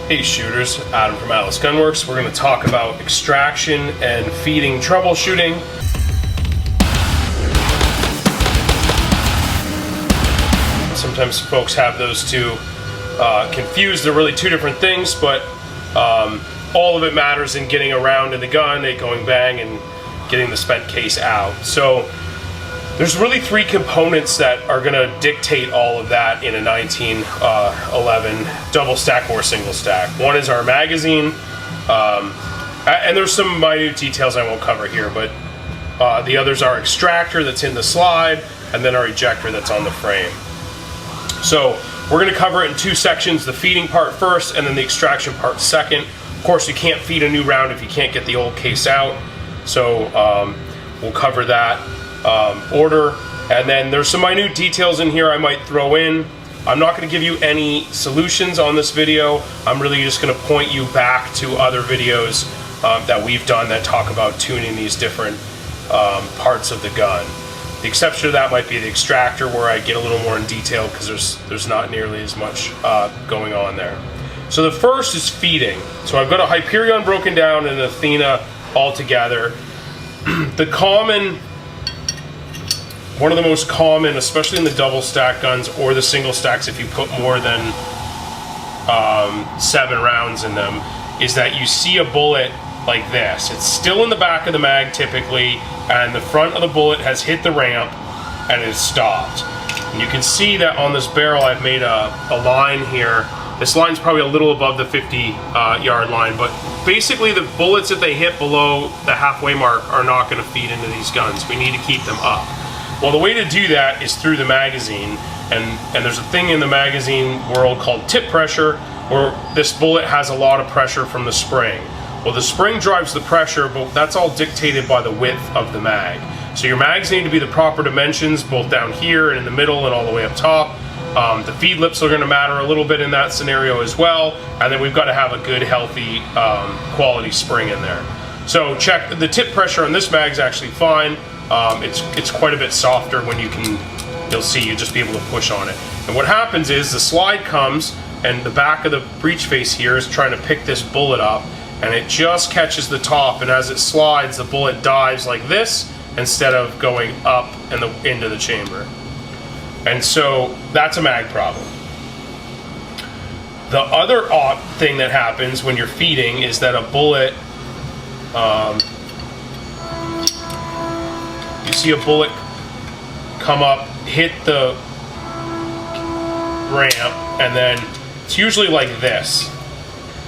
Hey shooters, Adam from Atlas Gunworks. We're going to talk about extraction and feeding troubleshooting. Sometimes folks have those two confused. They're really two different things, but all of it matters in getting around in the gun, it going bang, and getting the spent case out. So there's really three components that are going to dictate all of that in a 1911 double stack or single stack. One is our magazine, and there's some minute details I won't cover here, but the others are extractor that's in the slide, and then our ejector that's on the frame. So we're going to cover it in two sections, the feeding part first and then the extraction part second. Of course, you can't feed a new round if you can't get the old case out, so we'll cover that order. And then there's some minute details in here I might throw in. I'm not going to give you any solutions on this video. I'm really just going to point you back to other videos that we've done that talk about tuning these different parts of the gun. The exception to that might be the extractor, where I get a little more in detail because there's not nearly as much going on there. So the first is feeding. So I've got a Hyperion broken down and an Athena all together. One of the most common, especially in the double stack guns or the single stacks, if you put more than 7 rounds in them, is that you see a bullet like this. It's still in the back of the mag typically, and the front of the bullet has hit the ramp and it's stopped. And you can see that on this barrel I've made a line here. This line's probably a little above the 50-yard line, but basically the bullets that they hit below the halfway mark are not going to feed into these guns. We need to keep them up. Well, the way to do that is through the magazine, and there's a thing in the magazine world called tip pressure, where this bullet has a lot of pressure from the spring. Well, the spring drives the pressure, but that's all dictated by the width of the mag. So your mags need to be the proper dimensions, both down here and in the middle and all the way up top. The feed lips are going to matter a little bit in that scenario as well, and then we've got to have a good, healthy, quality spring in there. So check the tip pressure on this mag is actually fine. It's quite a bit softer when you'll see, you just be able to push on it. And what happens is the slide comes and the back of the breech face here is trying to pick this bullet up, and it just catches the top, and as it slides the bullet dives like this instead of going up and into the chamber. And so that's a mag problem. The other odd thing that happens when you're feeding is that a bullet you see a bullet come up, hit the ramp, and then it's usually like this.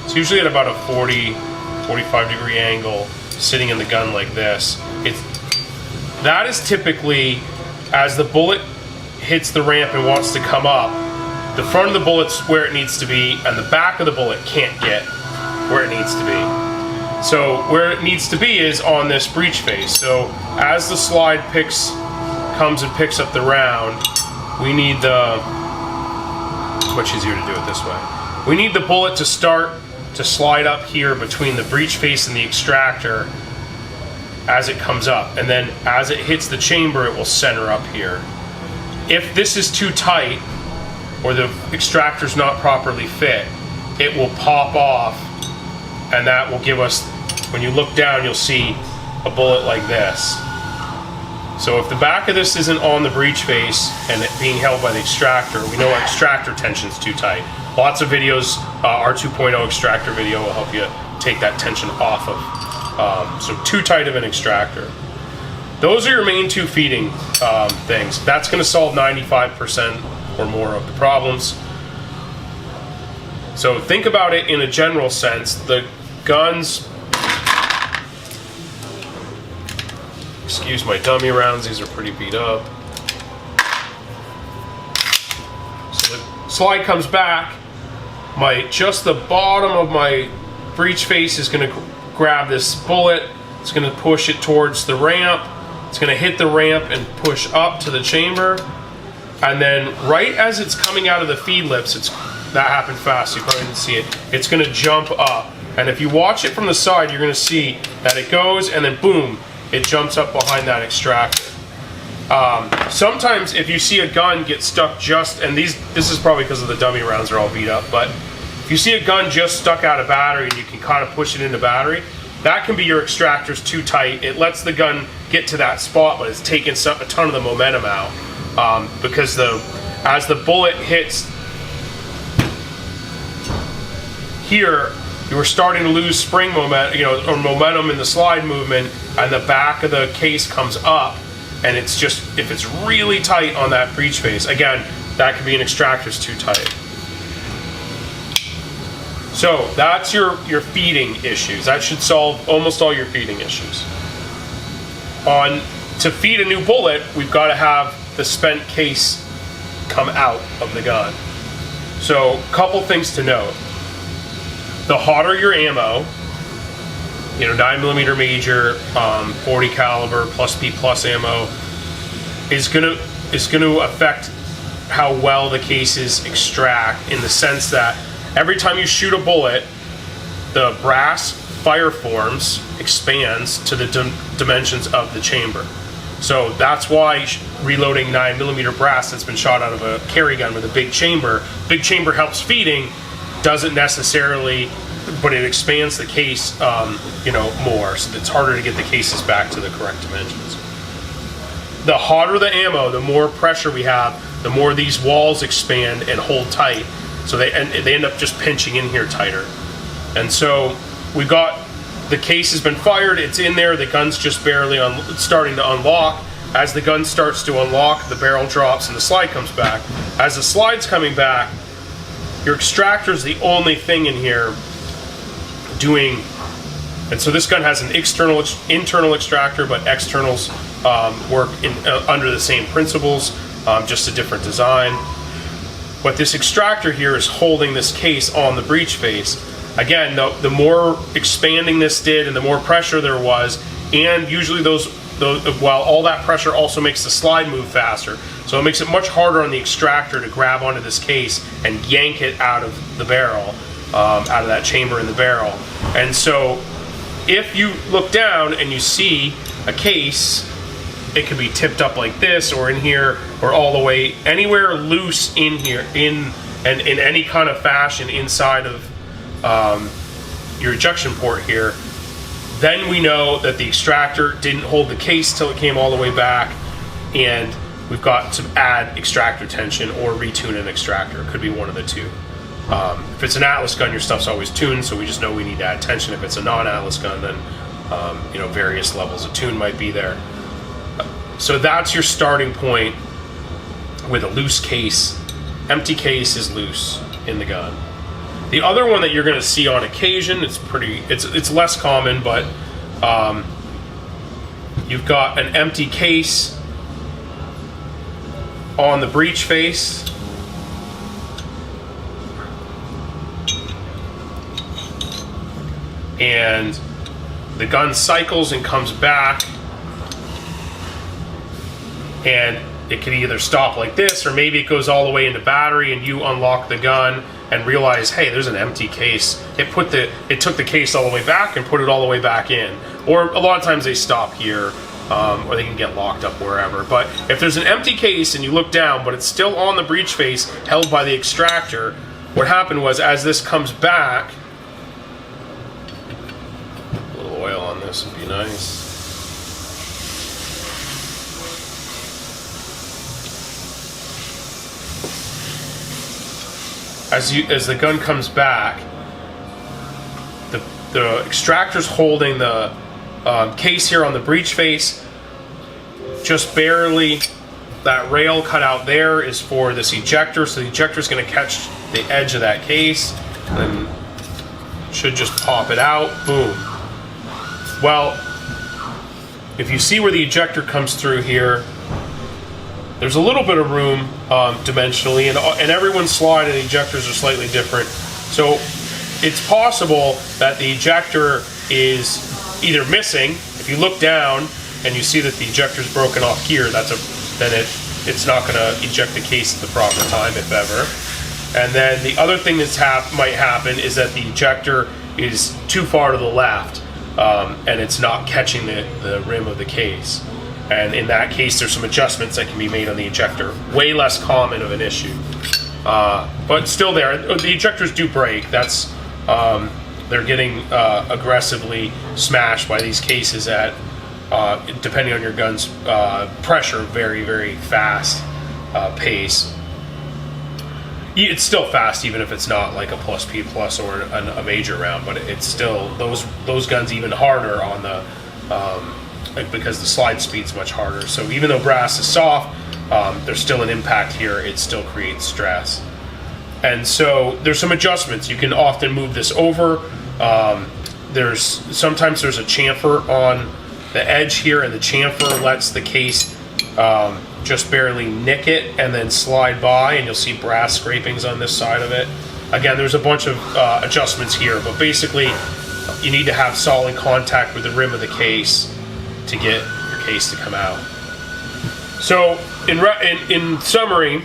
It's usually at about a 45 degree angle, sitting in the gun like this. That is typically, as the bullet hits the ramp and wants to come up, the front of the bullet's where it needs to be, and the back of the bullet can't get where it needs to be. So where it needs to be is on this breech face. So as the slide comes and picks up the round, we need it's much easier to do it this way. We need the bullet to start to slide up here between the breech face and the extractor as it comes up, and then as it hits the chamber it will center up here. If this is too tight or the extractor's not properly fit, it will pop off, and that will give us, when you look down you'll see a bullet like this. So if the back of this isn't on the breech face and it being held by the extractor, we know our extractor tension's too tight. Lots of videos, our 2.0 extractor video will help you take that tension off of. So too tight of an extractor. Those are your main two feeding things. That's going to solve 95% or more of the problems. So think about it in a general sense. The guns, excuse my dummy rounds, these are pretty beat up. So the slide comes back, just the bottom of my breech face is going to grab this bullet, it's going to push it towards the ramp, it's going to hit the ramp and push up to the chamber, and then right as it's coming out of the feed lips, that happened fast, you probably didn't see it, it's going to jump up. And if you watch it from the side, you're going to see that it goes and then boom, it jumps up behind that extractor. Sometimes if you see a gun get stuck just, and this is probably because of the dummy rounds are all beat up, but If you see a gun just stuck out of battery and you can kind of push it into battery, that can be your extractor's too tight. It lets the gun get to that spot, but it's taking a ton of the momentum out because as the bullet hits here, you were starting to lose spring momentum, or momentum in the slide movement, and the back of the case comes up, and it's just, if it's really tight on that breech face, again, that could be an extractor's too tight. So that's your feeding issues. That should solve almost all your feeding issues. To feed a new bullet, we've got to have the spent case come out of the gun. So a couple things to note. The hotter your ammo, 9mm major, 40 caliber plus P plus ammo, is gonna affect how well the cases extract, in the sense that every time you shoot a bullet, the brass fire forms expands to the dimensions of the chamber. So that's why reloading 9mm brass that's been shot out of a carry gun with a big chamber helps feeding, doesn't necessarily, but it expands the case, more, so it's harder to get the cases back to the correct dimensions. The hotter the ammo, the more pressure we have, the more these walls expand and hold tight, so they end up just pinching in here tighter. And so we've got, the case has been fired, it's in there, the gun's just barely starting to unlock. As the gun starts to unlock, the barrel drops and the slide comes back. As the slide's coming back, your extractor's the only thing in here doing, and so this gun has an internal extractor, but externals work under the same principles, just a different design. But this extractor here is holding this case on the breech face. Again, the more expanding this did and the more pressure there was, and usually while all that pressure also makes the slide move faster, so it makes it much harder on the extractor to grab onto this case and yank it out of the barrel, out of that chamber in the barrel. And so if you look down and you see a case, it could be tipped up like this, or in here, or all the way anywhere loose in here, in any kind of fashion inside of your ejection port here, then we know that the extractor didn't hold the case till it came all the way back, and we've got to add extractor tension or retune an extractor. It could be one of the two. If it's an Atlas gun, your stuff's always tuned, so we just know we need to add tension. If it's a non-Atlas gun, then various levels of tune might be there. So that's your starting point with a loose case. Empty case is loose in the gun. The other one that you're going to see on occasion, it's less common, but you've got an empty case on the breech face, and the gun cycles and comes back, and it can either stop like this, or maybe it goes all the way into battery and you unlock the gun and realize, hey, there's an empty case. It took the case all the way back and put it all the way back in. Or a lot of times they stop here, or they can get locked up wherever. But if there's an empty case and you look down, but it's still on the breech face held by the extractor, what happened was, as this comes back, a little oil on this would be nice. As the gun comes back, the extractor's holding the case here on the breech face, just barely. That rail cut out there is for this ejector, so the ejector is going to catch the edge of that case and should just pop it out. Boom. Well, if you see where the ejector comes through here, there's a little bit of room dimensionally, and everyone's slide and ejectors are slightly different. So it's possible that the ejector is either missing. If you look down and you see that the ejector's broken off here, then it's not going to eject the case at the proper time, if ever. And then the other thing that might happen is that the ejector is too far to the left, and it's not catching the rim of the case. And in that case, there's some adjustments that can be made on the ejector. Way less common of an issue. but still there. The ejectors do break. That's they're getting aggressively smashed by these cases at, depending on your gun's pressure, very, very fast pace. It's still fast, even if it's not like a plus P plus or a major round, but it's still those guns even harder on the because the slide speed's much harder. So even though brass is soft, there's still an impact here. It still creates stress. And so there's some adjustments. You can often move this over. Sometimes there's a chamfer on the edge here, and the chamfer lets the case just barely nick it and then slide by, and you'll see brass scrapings on this side of it. Again, there's a bunch of adjustments here, but basically you need to have solid contact with the rim of the case to get your case to come out. So in summary,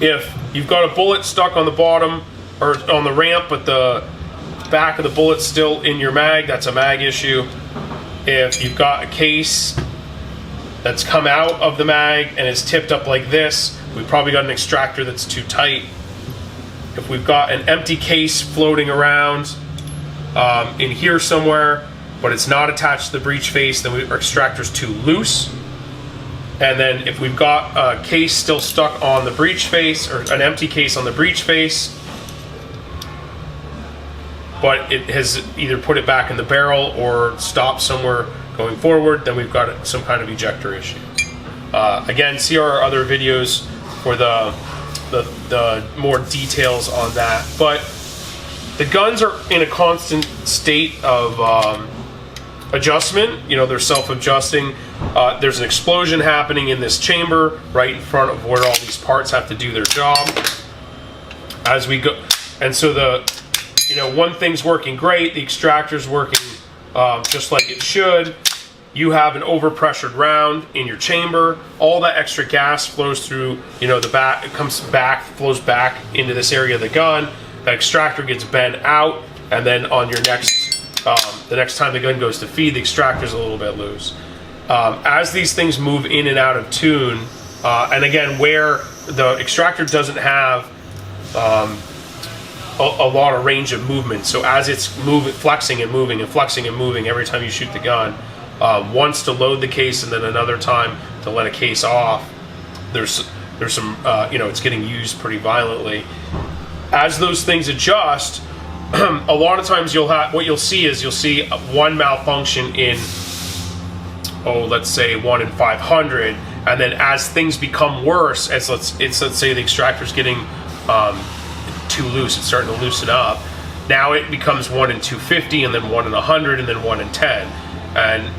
if you've got a bullet stuck on the bottom or on the ramp, but the back of the bullet's still in your mag, that's a mag issue. If you've got a case that's come out of the mag and is tipped up like this, we've probably got an extractor that's too tight. If we've got an empty case floating around in here somewhere, but it's not attached to the breech face, then our extractor's too loose. And then if we've got a case still stuck on the breech face, or an empty case on the breech face, but it has either put it back in the barrel or stopped somewhere going forward, then we've got some kind of ejector issue. Again, see our other videos for the more details on that. But the guns are in a constant state of adjustment. You know, they're self-adjusting. There's an explosion happening in this chamber right in front of where all these parts have to do their job as we go. And so one thing's working great, the extractor's working just like it should. You have an overpressured round in your chamber. All that extra gas flows through, the back. It comes back, flows back into this area of the gun. The extractor gets bent out, and then on your the next time the gun goes to feed, the extractor's a little bit loose. As these things move in and out of tune, and again, where the extractor doesn't have a lot of range of movement, so as it's flexing and moving and flexing and moving every time you shoot the gun, once to load the case and then another time to let a case off, there's some it's getting used pretty violently. As those things adjust, a lot of times you'll see one malfunction in let's say 1 in 500, and then as things become worse, let's say the extractor's getting too loose, it's starting to loosen up. Now it becomes 1 in 250, and then 1 in 100, and then 1 in 10. And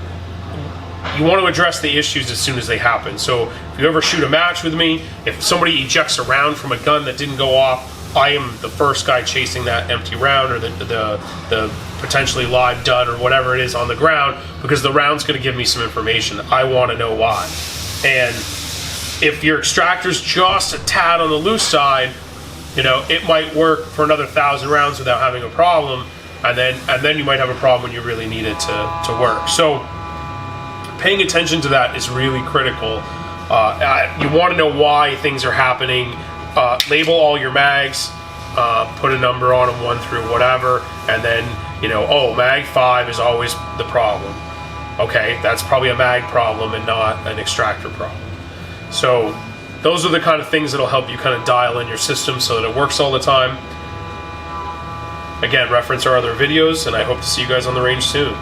you want to address the issues as soon as they happen. So if you ever shoot a match with me, if somebody ejects a round from a gun that didn't go off, I am the first guy chasing that empty round or the potentially live dud or whatever it is on the ground, because the round's going to give me some information. I want to know why. And if your extractor's just a tad on the loose side, it might work for another 1,000 rounds without having a problem, and then you might have a problem when you really need it to work. So paying attention to that is really critical. You want to know why things are happening. Label all your mags, put a number on them, 1 through whatever, and then mag 5 is always the problem. Okay, that's probably a mag problem and not an extractor problem. So those are the kind of things that'll help you kind of dial in your system so that it works all the time. Again, reference our other videos, and I hope to see you guys on the range soon.